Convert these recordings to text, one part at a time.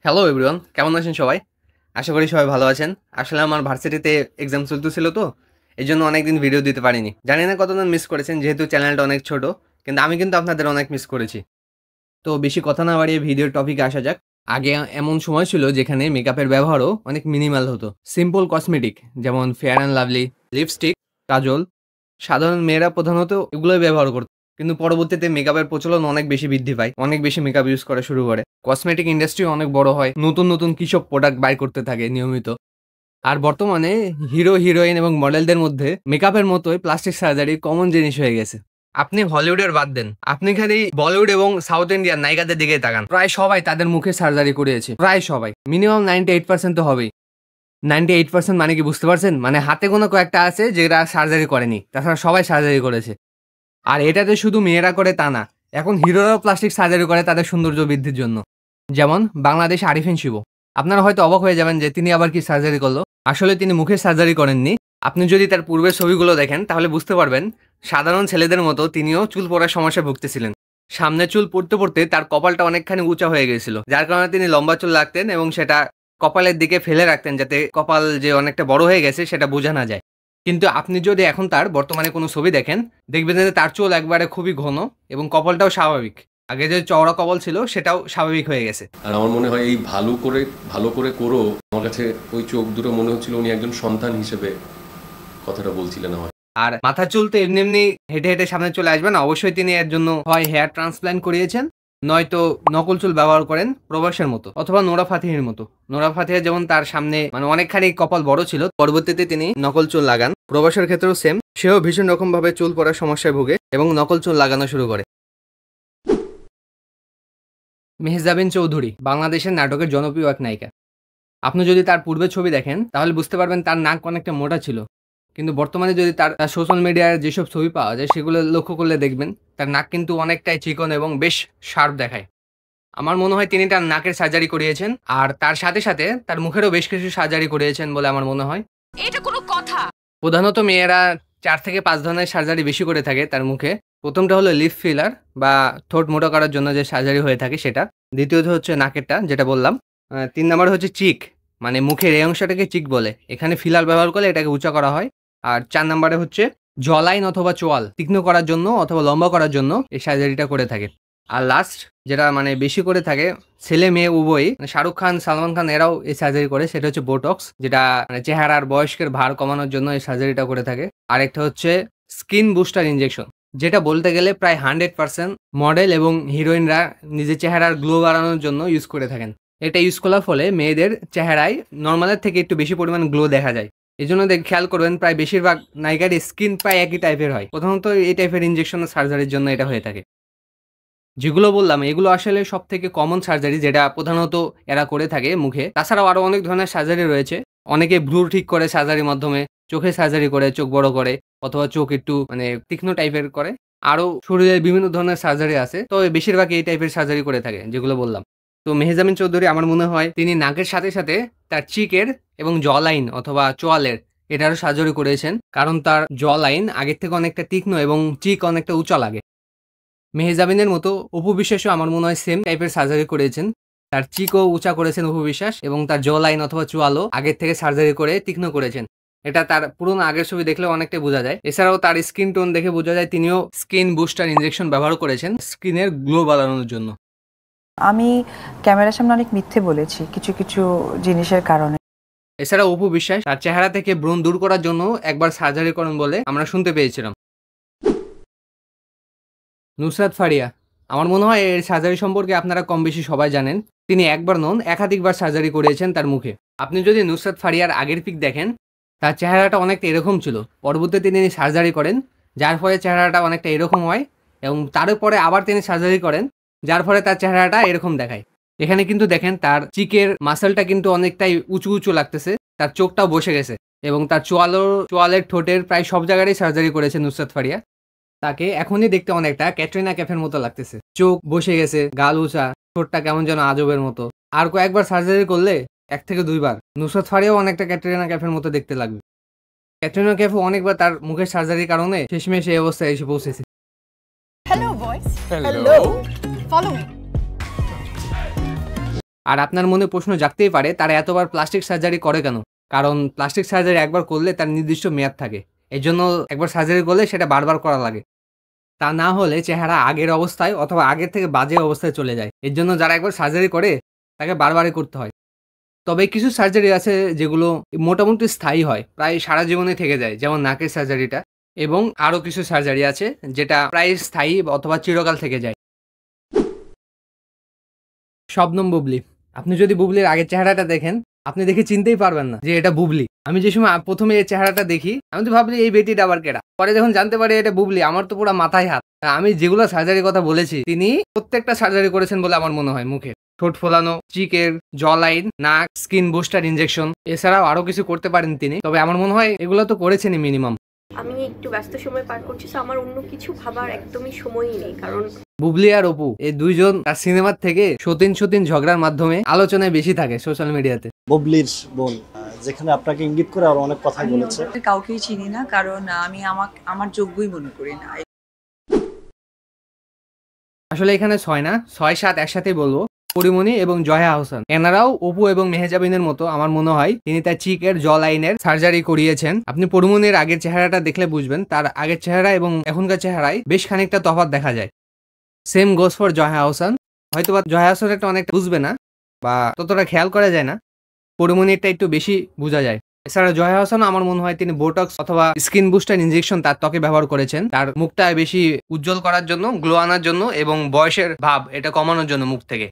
Hello everyone, কেমন আছেন সবাই? আশা করি সবাই ভালো আছেন। আসলে আমার ভার্সিটিতে এক্সাম চলতেছিল তো, এইজন্য অনেকদিন ভিডিও দিতে পারিনি। জানি না কতজন মিস করেছেন, যেহেতু চ্যানেলটা অনেক ছোট, কিন্তু আমি কিন্তু আপনাদের অনেক মিস করেছি। তো বেশি কথা না বাড়িয়ে ভিডিওর টপিকে আসা যাক। আগে এমন সময় ছিল যেখানে মেকআপের ব্যবহারও অনেক মিনিমাল হতো। সিম্পল কসমেটিক যেমন ফেয়ার অ্যান্ড লাভলি, লিপস্টিক, কাজল, সাধারণ মেয়েরা প্রধানত এগুলোই ব্যবহার করত। কিন্তু পরবর্তীতে মেকআপের প্রচলন অনেক বেশি বৃদ্ধি পায়। অনেক বেশি মেকআপ ইউজ করা শুরু করে। কসমেটিক ইন্ডাস্ট্রি অনেক বড় হয়। নতুন কিসব প্রোডাক্ট বাই করতে থাকে নিয়মিত। আর বর্তমানে হিরো, হিরোইন এবং মডেলদের মধ্যে মেকআপের মতোই প্লাস্টিক সার্জারি কমন জিনিস হয়ে গেছে। আপনি হলিউডের বাদ দেন। আপনি খালি বলিউড এবং সাউথ ইন্ডিয়ান নায়িকাদের দিকেই তাকান। প্রায় সবাই তাদের মুখে সার্জারি করিয়েছে। প্রায় সবাই। মিনিমাম 98% তো হবেই। 98% মানে কি বুঝতে পারছেন? মানে হাতে গোনা কয়েকটা আছে যেটা সার্জারি করেনি। তাছাড়া সবাই সার্জারি করেছে। আর এটাতে শুধু মেয়েরা করে তা না। এখন হিরোরাও প্লাস্টিক সার্জারি করে তাদের সৌন্দর্য বৃদ্ধির জন্য। যেমন বাংলাদেশ আরিফিন শুভ। আপনারা হয়তো অবাক হয়ে যাবেন যে তিনি আবার কি সার্জারি করলো? আসলে তিনি মুখের সার্জারি করেননি। আপনি যদি তার পূর্বের ছবিগুলো দেখেন তাহলে বুঝতে পারবেন সাধারণ ছেলেদের মতো তিনিও চুল পড়ার সমস্যায় ভুগতেছিলেন। সামনে চুল পড়তে তার কপালটা অনেকখানি উঁচা হয়ে গিয়েছিল। যার কারণে তিনি লম্বা চুল রাখতেন এবং সেটা কপালের দিকে ফেলে রাখতেন যাতে কপাল যে অনেকটা বড় হয়ে গেছে সেটা বোঝা না যায়। কিন্তু আপনি যদি এখন তার বর্তমানে কোনো ছবি দেখেন, দেখবেন যে তার চুল একবারে খুবই ঘন এবং কপালটাও স্বাভাবিক। আগে যে চওড়া কপাল ছিল সেটাও স্বাভাবিক হয়ে গেছে। আর আমার মনে হয় এই ভালো করে করো, আমার কাছে ওই চোখ দুটো মনে হচ্ছিল উনি একজন সন্তান হিসেবে কথাটা বলছিলেন আমার। আর মাথার চুল তো এমনি হেঁটে সামনে চলে আসবে না। অবশ্যই তিনি এর জন্য হয় হেয়ার ট্রান্সপ্ল্যান্ট করিয়েছেন, নয়তো নকল চুল ব্যবহার করেন প্রবাসের মতো অথবা নোরা ফাতেহির মতো। নোরা ফাতেহি যেমন তার সামনে মানে অনেকখানি কপাল বড় ছিল, পরবর্তীতে তিনি নকল চুল লাগান। প্রবাসের ক্ষেত্রেও সেম, সেও ভীষণ রকম ভাবে চুল পড়ার সমস্যায় ভোগে এবং নকল চুল লাগানো শুরু করে। মেহজাবিন চৌধুরী বাংলাদেশের নাটকের জনপ্রিয় এক নায়িকা। আপনি যদি তার পূর্বের ছবি দেখেন তাহলে বুঝতে পারবেন তার নাক অনেকটা মোটা ছিল। কিন্তু বর্তমানে যদি তার সোশ্যাল মিডিয়ায় যেসব ছবি পাওয়া যায় সেগুলো লক্ষ্য করলে দেখবেন তার নাক কিন্তু অনেকটাই চিকন এবং বেশ শার্প দেখায়। আমার মনে হয় তিনি তার নাকের সার্জারি করিয়েছেন আর তার সাথে তার মুখেরও বেশ কিছু সার্জারি করিয়েছেন বলে আমার মনে হয়। এটা কোনো কথা? প্রধানত মেয়েরা ৪ থেকে ৫ ধরনের সার্জারি বেশি করে থাকে তার মুখে। প্রথমটা হলো লিপ ফিলার বা ঠোঁট মোটা করার জন্য যে সার্জারি হয়ে থাকে সেটা। দ্বিতীয়ত হচ্ছে নাকেরটা যেটা বললাম। ৩ নাম্বারে হচ্ছে চিক, মানে মুখের এই অংশটাকে চিক বলে। এখানে ফিলার ব্যবহার করলে এটাকে উঁচা করা হয়। আর ৪ নাম্বারে হচ্ছে জ লাইন অথবা চোয়াল তীক্ষ্ণ করার জন্য অথবা লম্বা করার জন্য এই সার্জারিটা করে থাকে। আর লাস্ট যেটা মানে বেশি করে থাকে, ছেলে মেয়ে উভয়ই, মানে শাহরুখ খান, সালমান খান এরাও এই সার্জারি করে, সেটা হচ্ছে বোটক্স, যেটা মানে চেহারার বয়স্কের ভার কমানোর জন্য এই সার্জারিটা করে থাকে। আরেকটা হচ্ছে স্কিন বুস্টার ইনজেকশন, যেটা বলতে গেলে প্রায় 100% মডেল এবং হিরোইনরা নিজের চেহারার গ্লো বাড়ানোর জন্য ইউজ করে থাকেন। এটা ইউজ করার ফলে মেয়েদের চেহারায় নর্মালের থেকে একটু বেশি পরিমাণ গ্লো দেখা যায়। এই জন্য খেয়াল করবেন প্রায় বেশিরভাগ নায়িকার স্কিন প্রায় একই টাইপের হয়। প্রথমত এই টাইপের ইনজেকশন সার্জারির জন্য এটা হয়ে থাকে। যেগুলো বললাম এগুলো আসলে সবথেকে কমন সার্জারি যেটা প্রধানত এরা করে থাকে মুখে। তাছাড়াও আরো অনেক ধরনের সার্জারি রয়েছে। অনেকে ভ্রু ঠিক করে সার্জারির মাধ্যমে, চোখে সার্জারি করে চোখ বড় করে অথবা চোখ একটু মানে তীক্ষ্ণ টাইপের করে। আরো শরীরের বিভিন্ন ধরনের সার্জারি আছে। তো বেশিরভাগ এই টাইপের সার্জারি করে থাকে যেগুলো বললাম। তো মেহজাবিন চৌধুরী আমার মনে হয় তিনি নাকের সাথে তার চিকের এবং জ লাইন অথবা চোয়ালের এটারও সার্জারি করেছেন। কারণ তার জ লাইন আগের থেকে অনেকটা তীক্ষ্ণ এবং চিক অনেকটা উঁচা লাগে। মেহজাবিনের মতো অপু বিশ্বাসও আমার মনে হয় সেম টাইপের সার্জারি করেছেন। তার চিকও উঁচা করেছেন অপু বিশ্বাস এবং তার জ লাইন অথবা চোয়ালও আগের থেকে সার্জারি করে তীক্ষ্ণ করেছেন। এটা তার পুরোনো আগের ছবি দেখলে অনেকটাই বোঝা যায়। এছাড়াও তার স্কিন টোন দেখে বোঝা যায় তিনিও স্কিন বুস্টার ইনজেকশন ব্যবহার করেছেন স্কিনের গ্লো বাড়ানোর জন্য। আমি ক্যামেরার সামনে অনেক মিথ্যে বলেছি কিছু জিনিসের কারণে। এছাড়া অপু বিশ্বাস তার চেহারা থেকে ব্রণ দূর করার জন্য একবার সার্জারি করেন বলে আমরা শুনতে পেয়েছিলাম। নুসরাত ফারিয়া, আমার মনে হয় এর সার্জারি সম্পর্কে আপনারা কম বেশি সবাই জানেন। তিনি একবার নন একাধিকবার সার্জারি করিয়েছেন তার মুখে। আপনি যদি নুসরাত ফারিয়ার আগের পিক দেখেন তার চেহারাটা অনেকটা এরকম ছিল। পরবর্তীতে তিনি সার্জারি করেন যার ফলে চেহারাটা অনেকটা এরকম হয় এবং তারপরে আবার তিনি সার্জারি করেন যার ফলে তার চেহারাটা এরকম দেখায়। এখানে কিন্তু দেখেন তার চিকের মাসেলটা কিন্তু অনেকটাই উঁচু লাগতেছে, তার চোখটাও বসে গেছে এবং তার চোয়ালের ঠোঁটের প্রায় সব জায়গায় সার্জারি করেছে নুসরাত ফারিয়া। তাকে এখনই দেখতে অনেকটা ক্যাটরিনা ক্যাফের মতো লাগতেছে। চোখ বসে গেছে, গাল উঁচা, ঠোঁটটা কেমন যেন আজবের মতো। আর কয়েকবার সার্জারি করলে 1 থেকে 2 বার নুসরাত ফারিয়াও অনেকটা ক্যাটরিনা ক্যাফের মতো দেখতে লাগবে। ক্যাটরিনা ক্যাফও অনেকবার তার মুখের সার্জারির কারণে শেষমেশ এই অবস্থায় এসে পৌঁছেছে। Hello boys. Hello. Follow me. আর আপনার মনে প্রশ্ন জাগতেই পারে তারা এতবার প্লাস্টিক সার্জারি করে কেন? কারণ প্লাস্টিক সার্জারি একবার করলে তার নির্দিষ্ট মেয়াদ থাকে। এজন্য একবার সার্জারি করলে সেটা বারবার করা লাগে। তা না হলে চেহারা আগের অবস্থায় অথবা আগের থেকে বাজে অবস্থায় চলে যায়। এর জন্য যারা একবার সার্জারি করে তাকে বারবারই করতে হয়। তবে কিছু সার্জারি আছে যেগুলো মোটামুটি স্থায়ী হয়, প্রায় সারা জীবনে থেকে যায়, যেমন নাকের সার্জারিটা। এবং আরও কিছু সার্জারি আছে যেটা প্রায় স্থায়ী অথবা চিরকাল থেকে যায়। শবনম বুবলি। আপনি যদি বুবলির আগের চেহারাটা দেখেন, আপনি দেখে চিনতেই পারবেন না যে এটা বুবলি। আমি যে সময় প্রথমে এই চেহারাটা দেখি, আমি তো ভাবলি এই বেটিটা আবার কেডা। পরে যখন জানতে পারি এটা বুবলি, আমার তো পুরো মাথায় হাত। আমি যেগুলো সার্জারির কথা বলেছি তিনি প্রত্যেকটা সার্জারি করেছেন বলে আমার মনে হয়। মুখে ঠোঁট ফোলানো, চিকের, জ লাইন, নাক, স্কিন বুস্টার ইনজেকশন, এছাড়াও আরো কিছু করতে পারেন তিনি। তবে আমার মনে হয় এগুলো তো করেছেনই মিনিমাম। আমি একটু ব্যস্ত সময় পার করছি, তো আমার অন্য কিছু ভাবার একদমই সময়ই নেই। কারণ বুবলি আর অপু এই দুইজন তার সিনেমার থেকে সতীন ঝগড়ার মাধ্যমে আলোচনায় বেশি থাকে সোশ্যাল মিডিয়াতে। বুবলির বোন যেখানে আপনাকে ইঙ্গিত করে আর অনেক কথাই বলেছে। কাউকেই চিনি না, কারণ আমি আমার যোগ্যই মনে করি না। আসলে এখানে 6 না 6-7 একসাথেই বলবো। পরিমণি এবং জয়া আহসান, এনারাও অপু এবং মেহজাবিনের মতো আমার মনে হয় তিনি তার চিকের জ লাইনের সার্জারি করিয়েছেন। আপনি পরিমণির আগের চেহারাটা দেখলে বুঝবেন তার আগের চেহারা এবং এখনকার চেহারায় বেশ খানিকটা তফাৎ দেখা যায়। Same goes for Jaya Ahsan. হয়তো বা জয়া আহসানটা অনেকটা বুঝবে না বা ততটা খেয়াল করা যায় না, পরিমণিরটা একটু বেশি বোঝা যায়। এছাড়া জয়া আহসান আমার মনে হয় তিনি বোটক্স অথবা স্কিন বুস্টার ইনজেকশন তার ত্বকে ব্যবহার করেছেন, তার মুখটা বেশি উজ্জ্বল করার জন্য, গ্লো আনার জন্য এবং বয়সের ভাব এটা কমানোর জন্য মুখ থেকে।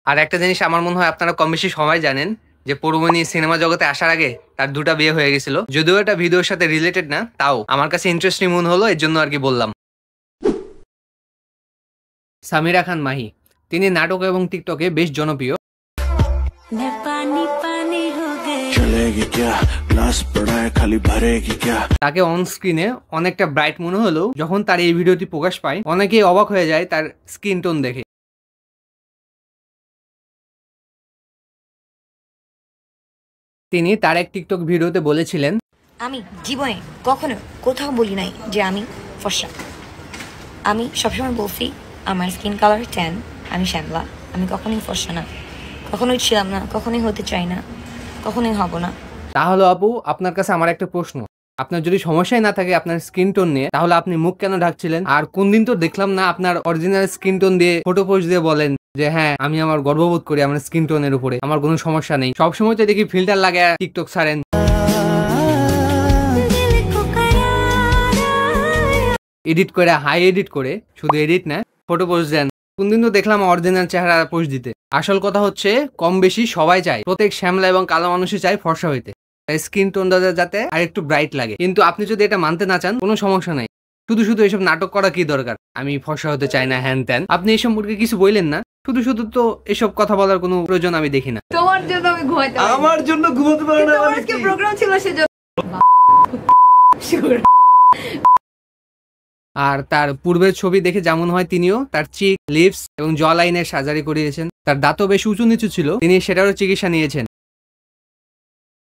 আর একটা জিনিস আমার মনে হয় আপনারা কম বেশি সবাই জানেন যে পরিমণি সিনেমা জগতে আসার আগে তার 2টা বিয়ে হয়ে গেছিল। যদিও এটা ভিডিওর সাথে রিলেটেড না, তাও আমার কাছে ইন্টারেস্টিং মনে হলো, এর জন্য আর কি বললাম। সামিরা খান মাহি, তিনি নাটক এবং টিকটকে বেশ জনপ্রিয়। তাকে অন স্ক্রিনে অনেকটা ব্রাইট মনে হলেও যখন তার এই ভিডিওটি প্রকাশ পায় অনেকেই অবাক হয়ে যায় তার স্কিন টোন দেখে। তিনি তার এক টিকটক ভিডিওতে বলেছিলেন, আমি জীবনে কখনো কোথাও বলি নাই যে আমি ফর্সা। আমি সবসময় বলছি আমার স্কিন কালার ট্যান, আমি শ্যামলা, আমি কখনোই ফর্সা না, কখনোই ছিলাম না, কখনোই হতে চাই না, কখনোই হব না। তাহলে আপু আপনার কাছে আমার একটা প্রশ্ন, আপনার যদি সমস্যাই না থাকে আপনার স্কিন টোন নিয়ে, তাহলে আপনি মুখ কেন ঢাকছিলেন? আর কোন দিন তো দেখলাম না আপনার অরিজিনাল স্কিন টোন দিয়ে ফটো পোস্ট দিয়ে বলেন যে হ্যাঁ আমি আমার গর্ববোধ করি আমার স্কিন টোনের উপরে, আমার কোনো সমস্যা নেই। সবসময় তো দেখি ফিল্টার লাগে টিকটক ছাড়েন, এডিট করে, হাই এডিট করে, শুধু এডিট না ফটো পোস্ট দেন। কোনদিন তো দেখলাম অরিজিনাল চেহারা পোস্ট দিতে। আসল কথা হচ্ছে কম বেশি সবাই চায়, প্রত্যেক শ্যামলা এবং কালো মানুষই চায় ফর্সা হইতে, স্কিন টোনটা যাতে আর একটু ব্রাইট লাগে। কিন্তু আপনি যদি এটা মানতে না চান কোনো সমস্যা নাই, শুধু এসব নাটক করা কি দরকার? আমি ফর্সা হতে চাই না, হ্যান ত্যান, আপনি এই সম্পর্কে কিছু বললেন না। শুধু তো এসব কথা বলার কোনো প্রয়োজন আমি দেখি না। তোমার জন্য আমি ঘুমাইতে পারি না। আমার জন্য ঘুমাতে পারে না তোমার আজকে প্রোগ্রাম ছিল সেজন্য। আর তার পূর্বের ছবি দেখে যেমন হয় তিনিও তার চিক, লিপস এবং জ লাইনের সার্জারি করিয়েছেন। তার দাঁতও বেশ উঁচু নিচু ছিল, তিনি সেটারও চিকিৎসা নিয়েছেন।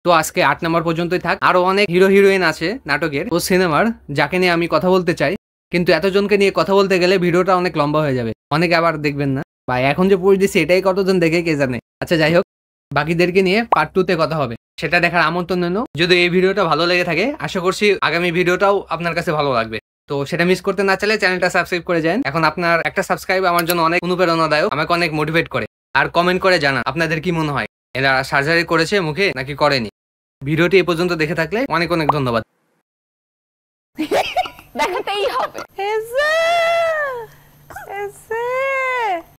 তো আজকে 8 নম্বর পর্যন্তই থাক। আরো অনেক হিরো হিরোইন আছে নাটকের ও সিনেমার যাকে নিয়ে আমি কথা বলতে চাই, কিন্তু এতজনকে নিয়ে কথা বলতে গেলে ভিডিওটা অনেক লম্বা হয়ে যাবে, অনেকে আবার দেখবেন না, বা এখন যে পোস্ট দিচ্ছি এটাই কতজন দেখে কে জানে। আচ্ছা যাই হোক, বাকিদেরকে নিয়ে পার্ট 2 তে কথা হবে, সেটা দেখার আমন্ত্রণ রইল। যদি এই ভিডিওটা ভালো লেগে থাকে আশা করছি আগামী ভিডিওটাও আপনার কাছে ভালো লাগবে। তো সেটা মিস করতে না চাইলে চ্যানেলটা সাবস্ক্রাইব করে যান। এখন আপনার একটা সাবস্ক্রাইব আমার জন্য অনেক অনুপ্রেরণাদায়ক, আমাকে অনেক মোটিভেট করে। আর কমেন্ট করে জানান আপনাদের কি মনে হয়, এরা সার্জারি করেছে মুখে নাকি করেনি। ভিডিওটি এই পর্যন্ত দেখে থাকলে অনেক ধন্যবাদ। দেখাতেই হবে।